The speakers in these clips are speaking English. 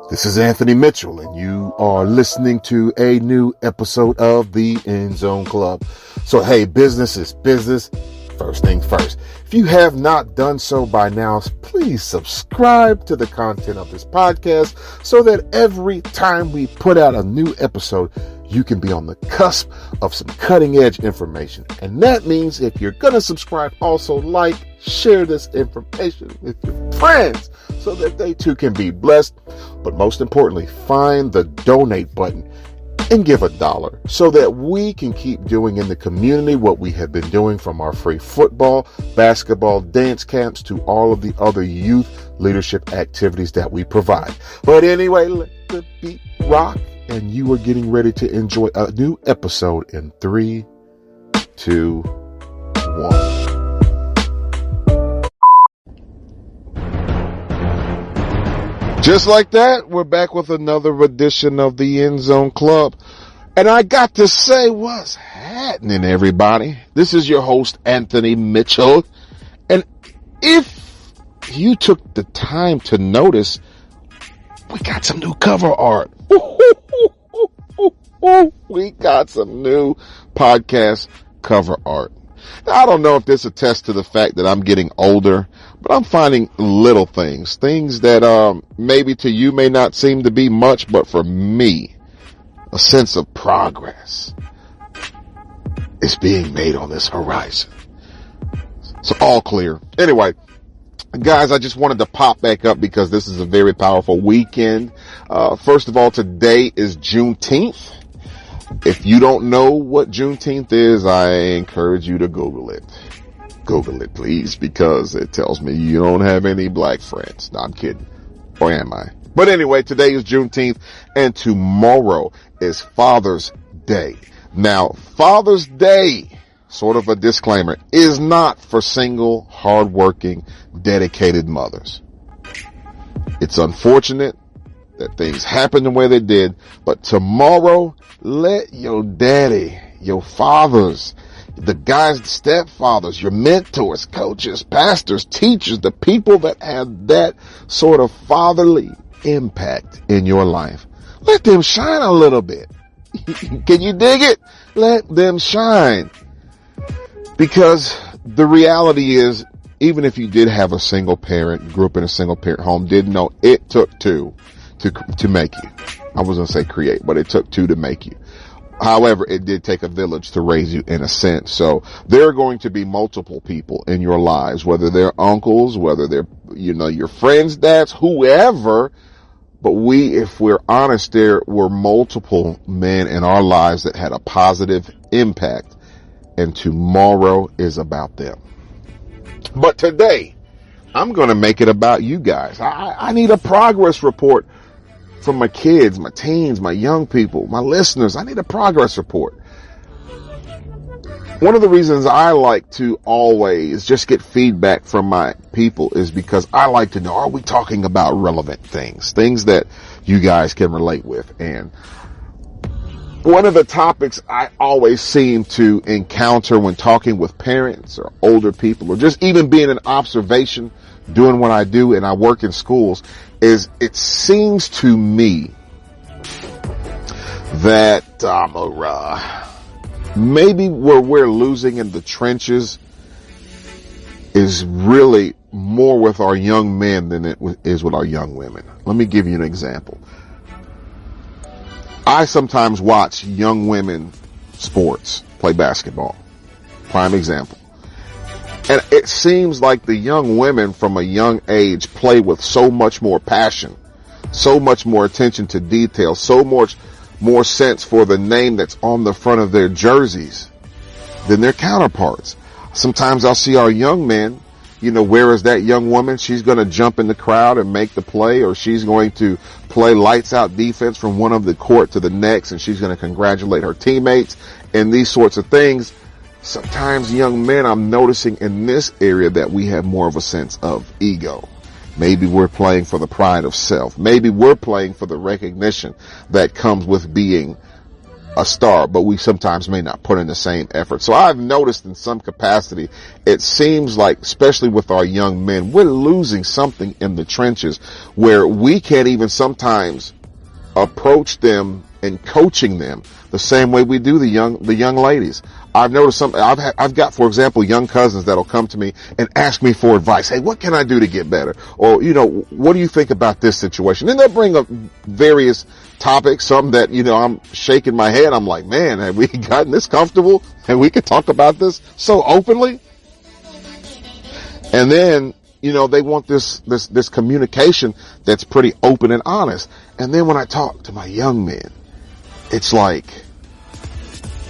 This is Anthony Mitchell, and you are listening to a new episode of the End Zone Club. So, hey, business is business. First thing first. If you have not done so by now, please subscribe to the content of this podcast so that every time we put out a new episode, you can be on the cusp of some cutting edge information. And that means if you're going to subscribe, also share this information with your friends so that they too can be blessed. But most importantly, find the donate button and give $1 so that we can keep doing in the community what we have been doing, from our free football, basketball, dance camps to all of the other youth leadership activities that we provide. But anyway, let the beat rock, and you are getting ready to enjoy a new episode in 3, 2, 1. Just like that, we're back with another edition of the End Zone Club. And I got to say, what's happening, everybody? This is your host, Anthony Mitchell. And if you took the time to notice, we got some new cover art. We got some new podcast cover art. Now, I don't know if this attests to the fact that I'm getting older, but I'm finding little things that maybe to you may not seem to be much, but for me, a sense of progress is being made on this horizon. So all clear. Anyway, guys, I just wanted to pop back up because this is a very powerful weekend. First of all, today is Juneteenth. If you don't know what Juneteenth is, I encourage you to Google it. Google it, please, because it tells me you don't have any black friends. No, I'm kidding. Or am I? But anyway, today is Juneteenth, and tomorrow is Father's Day. Now, Father's Day, sort of a disclaimer, is not for single, hardworking, dedicated mothers. It's unfortunate that things happened the way they did, but tomorrow, let your daddy, your fathers, the guys, stepfathers, your mentors, coaches, pastors, teachers, the people that have that sort of fatherly impact in your life, let them shine a little bit. Can you dig it? Let them shine. Because the reality is, even if you did have a single parent, grew up in a single parent home, didn't know, it took two to make you. I was going to say create, but it took two to make you. However, it did take a village to raise you in a sense. So there are going to be multiple people in your lives, whether they're uncles, whether they're, your friends, dads, whoever. But if we're honest, there were multiple men in our lives that had a positive impact, and tomorrow is about them. But today, I'm going to make it about you guys. I need a progress report from my kids, my teens, my young people, my listeners. I need a progress report. One of the reasons I like to always just get feedback from my people is because I like to know, are we talking about relevant things that you guys can relate with? And one of the topics I always seem to encounter when talking with parents or older people, or just even being an observation, doing what I do, and I work in schools, is it seems to me that maybe where we're losing in the trenches is really more with our young men than it is with our young women. Let me give you an example. I sometimes watch young women sports, play basketball. Prime example. And it seems like the young women from a young age play with so much more passion, so much more attention to detail, so much more sense for the name that's on the front of their jerseys than their counterparts. Sometimes I'll see our young men, whereas that young woman, she's going to jump in the crowd and make the play, or she's going to play lights out defense from one of the court to the next, and she's going to congratulate her teammates and these sorts of things. Sometimes young men, I'm noticing in this area that we have more of a sense of ego. Maybe we're playing for the pride of self. Maybe we're playing for the recognition that comes with being a star, but we sometimes may not put in the same effort. So I've noticed in some capacity, it seems like, especially with our young men, we're losing something in the trenches where we can't even sometimes approach them and coaching them the same way we do the young ladies. I've noticed I've got, for example, young cousins that'll come to me and ask me for advice. Hey, what can I do to get better? Or, what do you think about this situation? And they'll bring up various topics, some that, I'm shaking my head. I'm like, man, have we gotten this comfortable and we could talk about this so openly? And then, they want this communication that's pretty open and honest. And then when I talk to my young men, it's like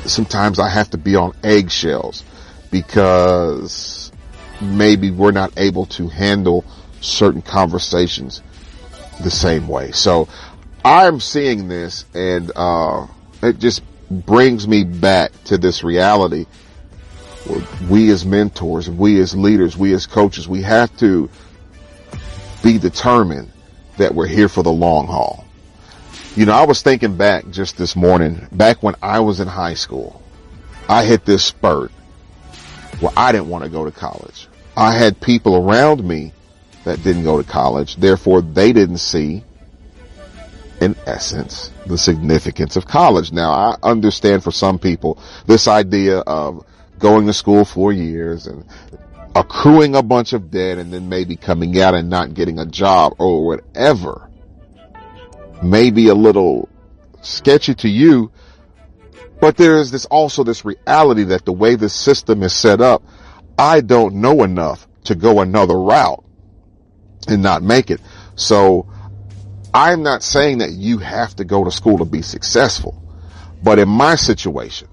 sometimes I have to be on eggshells because maybe we're not able to handle certain conversations the same way. So I'm seeing this, and it just brings me back to this reality. We as mentors, we as leaders, we as coaches, we have to be determined that we're here for the long haul. I was thinking back just this morning, back when I was in high school, I hit this spurt where I didn't want to go to college. I had people around me that didn't go to college. Therefore, they didn't see, in essence, the significance of college. Now, I understand for some people, this idea of going to school 4 years and accruing a bunch of debt and then maybe coming out and not getting a job or whatever may be a little sketchy to you, but there is also this reality that the way this system is set up, I don't know enough to go another route and not make it. So I'm not saying that you have to go to school to be successful, but in my situation,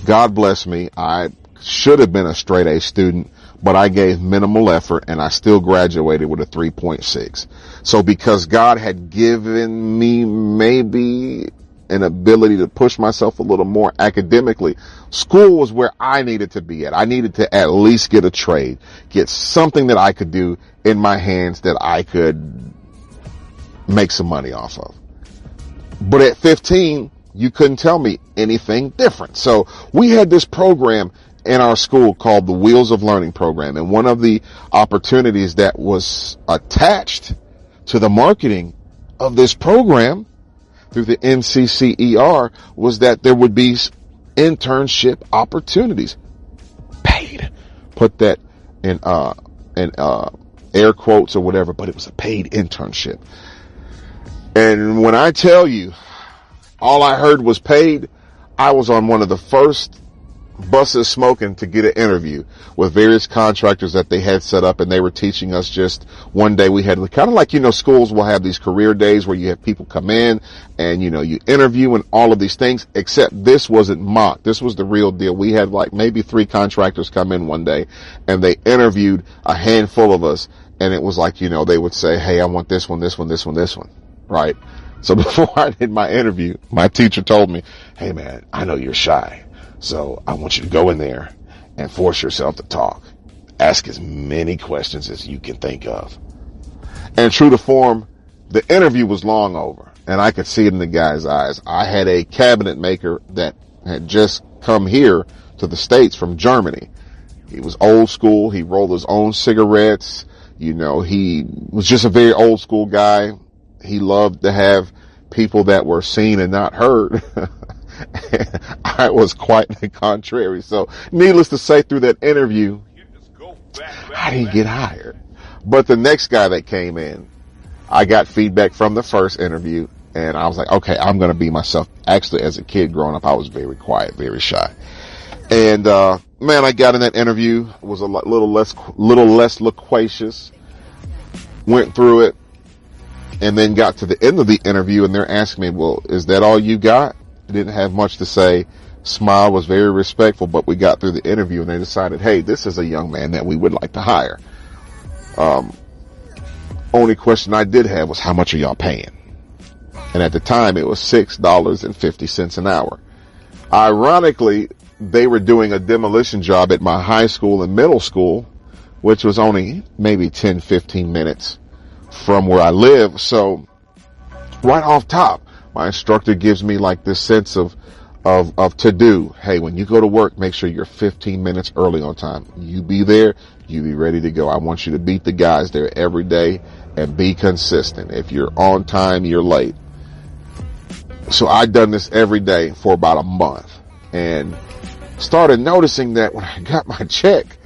God bless me, I should have been a straight A student, but I gave minimal effort and I still graduated with a 3.6. So because God had given me maybe an ability to push myself a little more academically, school was where I needed to be at. I needed to at least get a trade, get something that I could do in my hands that I could make some money off of. But at 15, you couldn't tell me anything different. So we had this program in our school called the Wheels of Learning program. And one of the opportunities that was attached to the marketing of this program through the NCCER was that there would be internship opportunities. Paid. Put that in air quotes or whatever, but it was a paid internship. And when I tell you, all I heard was paid, I was on one of the first buses smoking to get an interview with various contractors that they had set up, and they were teaching us. Just one day we had kind of like, schools will have these career days where you have people come in and, you interview and all of these things, except this wasn't mock. This was the real deal. We had like maybe 3 contractors come in one day and they interviewed a handful of us, and it was like, they would say, hey, I want this one, this one, this one, this one, right? So before I did my interview, my teacher told me, hey man, I know you're shy, so I want you to go in there and force yourself to talk. Ask as many questions as you can think of. And true to form, the interview was long over, and I could see it in the guy's eyes. I had a cabinet maker that had just come here to the States from Germany. He was old school. He rolled his own cigarettes. He was just a very old school guy. He loved to have people that were seen and not heard. I was quite the contrary. So needless to say, through that interview, I didn't get hired. But the next guy that came in, I got feedback from the first interview, and I was like, okay, I'm going to be myself. Actually, as a kid growing up, I was very quiet, very shy. And, man, I got in that interview, was a little less loquacious, went through it, and then got to the end of the interview, and they're asking me, well, is that all you got? I didn't have much to say. Smile, was very respectful, but we got through the interview and they decided, hey, this is a young man that we would like to hire. Only question I did have was, how much are y'all paying? And at the time it was $6.50 an hour. Ironically, they were doing a demolition job at my high school and middle school, which was only maybe 10, 15 minutes from where I live. So right off top, My instructor gives me like this sense of to do. Hey, when you go to work, make sure you're 15 minutes early on time. You be there, you be ready to go. I want you to beat the guys there every day and be consistent. If you're on time, you're late. So I'd done this every day for about a month and started noticing that when I got my check,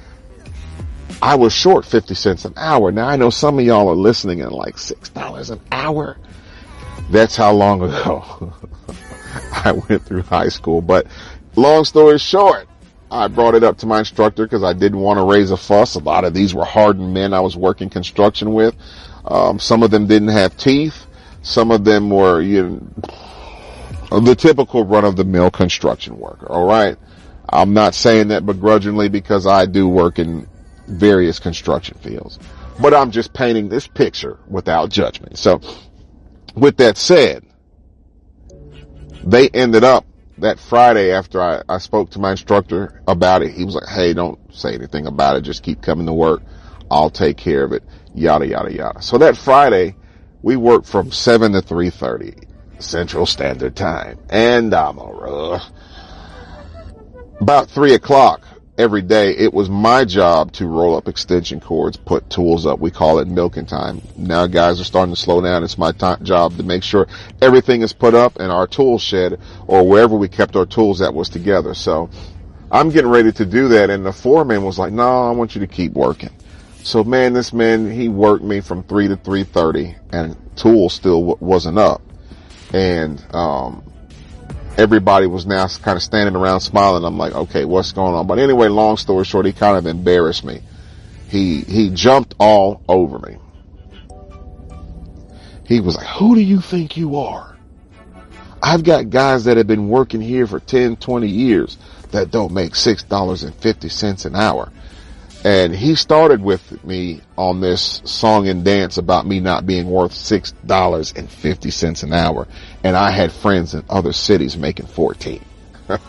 I was short 50 cents an hour. Now I know some of y'all are listening and like $6 an hour. That's how long ago I went through high school. But long story short, I brought it up to my instructor because I didn't want to raise a fuss. A lot of these were hardened men I was working construction with. Some of them didn't have teeth. Some of them were, the typical run-of-the-mill construction worker. All right. I'm not saying that begrudgingly because I do work in various construction fields, but I'm just painting this picture without judgment. So with that said, they ended up that Friday after I spoke to my instructor about it. He was like, hey, don't say anything about it. Just keep coming to work. I'll take care of it. Yada, yada, yada. So that Friday we worked from 7 to 3:30 Central Standard Time. And about 3 o'clock every day, it was my job to roll up extension cords, put tools up. We call it milking time. Now guys are starting to slow down. It's my job to make sure everything is put up in our tool shed or wherever we kept our tools that was together. So I'm getting ready to do that. And the foreman was like, no, I want you to keep working. So man, this man, he worked me from 3 to 3:30 and tool still wasn't up. And, everybody was now kind of standing around smiling. I'm like, okay, what's going on? But anyway, long story short, he kind of embarrassed me. He jumped all over me. He was like, who do you think you are? I've got guys that have been working here for 10, 20 years that don't make $6.50 an hour. And he started with me on this song and dance about me not being worth $6.50 an hour. And I had friends in other cities making 14. And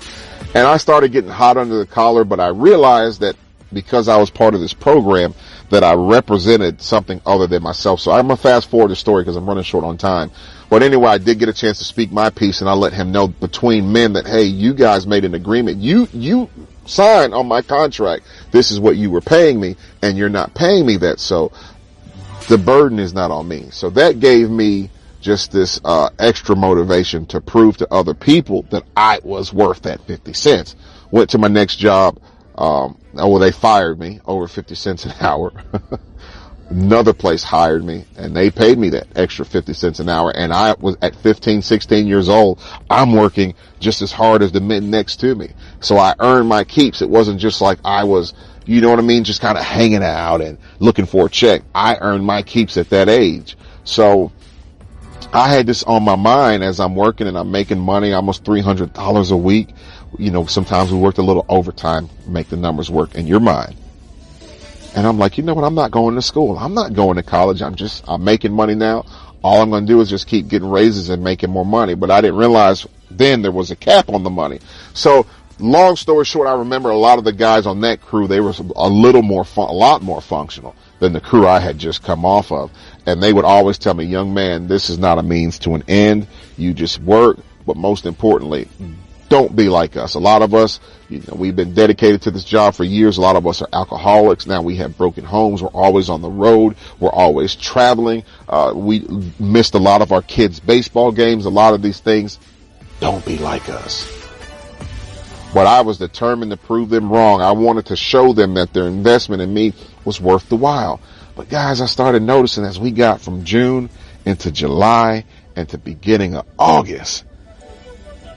I started getting hot under the collar, but I realized that because I was part of this program that I represented something other than myself. So I'm going to fast forward the story because I'm running short on time. But anyway, I did get a chance to speak my piece, and I let him know between men that, hey, you guys made an agreement. You signed on my contract. This is what you were paying me, and you're not paying me that. So the burden is not on me. So that gave me just this extra motivation to prove to other people that I was worth that 50 cents. Went to my next job. They fired me over 50 cents an hour. Another place hired me and they paid me that extra 50 cents an hour. And I was at 15, 16 years old. I'm working just as hard as the men next to me. So I earned my keeps. It wasn't just like I was, you know what I mean? Just kind of hanging out and looking for a check. I earned my keeps at that age. So I had this on my mind as I'm working and I'm making money, almost $300 a week. Sometimes we worked a little overtime, make the numbers work in your mind. And I'm like, you know what? I'm not going to school. I'm not going to college. I'm making money now. All I'm going to do is just keep getting raises and making more money. But I didn't realize then there was a cap on the money. So long story short, I remember a lot of the guys on that crew, they were a lot more functional than the crew I had just come off of. And they would always tell me, young man, this is not a means to an end. You just work. But most importantly, don't be like us. A lot of us, we've been dedicated to this job for years. A lot of us are alcoholics. Now we have broken homes. We're always on the road. We're always traveling. We missed a lot of our kids' baseball games. A lot of these things. Don't be like us. But I was determined to prove them wrong. I wanted to show them that their investment in me was worth the while. But guys, I started noticing as we got from June into July and to beginning of August,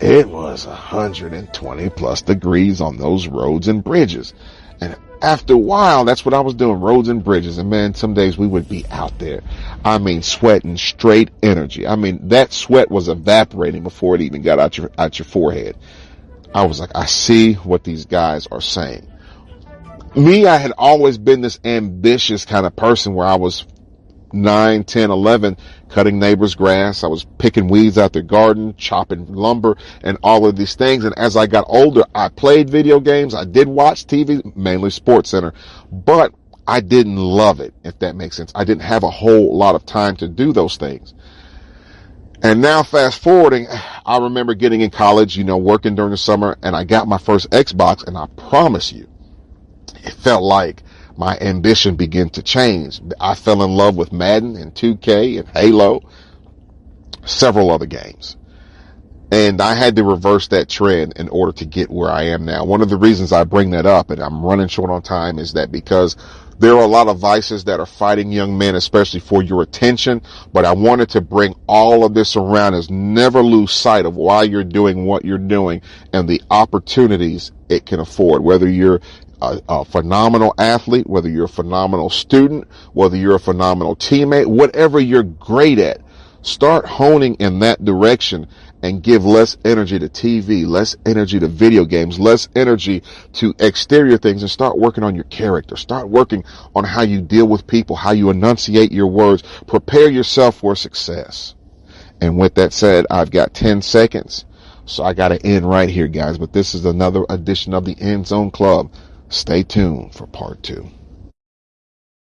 it was 120 plus degrees on those roads and bridges. And after a while, that's what I was doing, roads and bridges. And man, some days we would be out there. I mean, sweating straight energy. I mean, that sweat was evaporating before it even got out your forehead. I was like, I see what these guys are saying. Me, I had always been this ambitious kind of person where I was 9, 10, 11, cutting neighbors' grass. I was picking weeds out their garden, chopping lumber, and all of these things. And as I got older, I played video games. I did watch TV, mainly SportsCenter, but I didn't love it, if that makes sense. I didn't have a whole lot of time to do those things. And now fast forwarding, I remember getting in college, working during the summer, and I got my first Xbox, and I promise you, it felt like my ambition began to change. I fell in love with Madden and 2K and Halo, several other games. And I had to reverse that trend in order to get where I am now. One of the reasons I bring that up, and I'm running short on time, is that because there are a lot of vices that are fighting young men, especially for your attention. But I wanted to bring all of this around, is never lose sight of why you're doing what you're doing and the opportunities it can afford. Whether you're a phenomenal athlete, whether you're a phenomenal student, whether you're a phenomenal teammate, whatever you're great at, start honing in that direction and give less energy to TV, less energy to video games, less energy to exterior things, and start working on your character. Start working on how you deal with people, how you enunciate your words. Prepare yourself for success. And with that said, I've got 10 seconds, so I got to end right here, guys. But this is another edition of the End Zone Club. Stay tuned for part 2.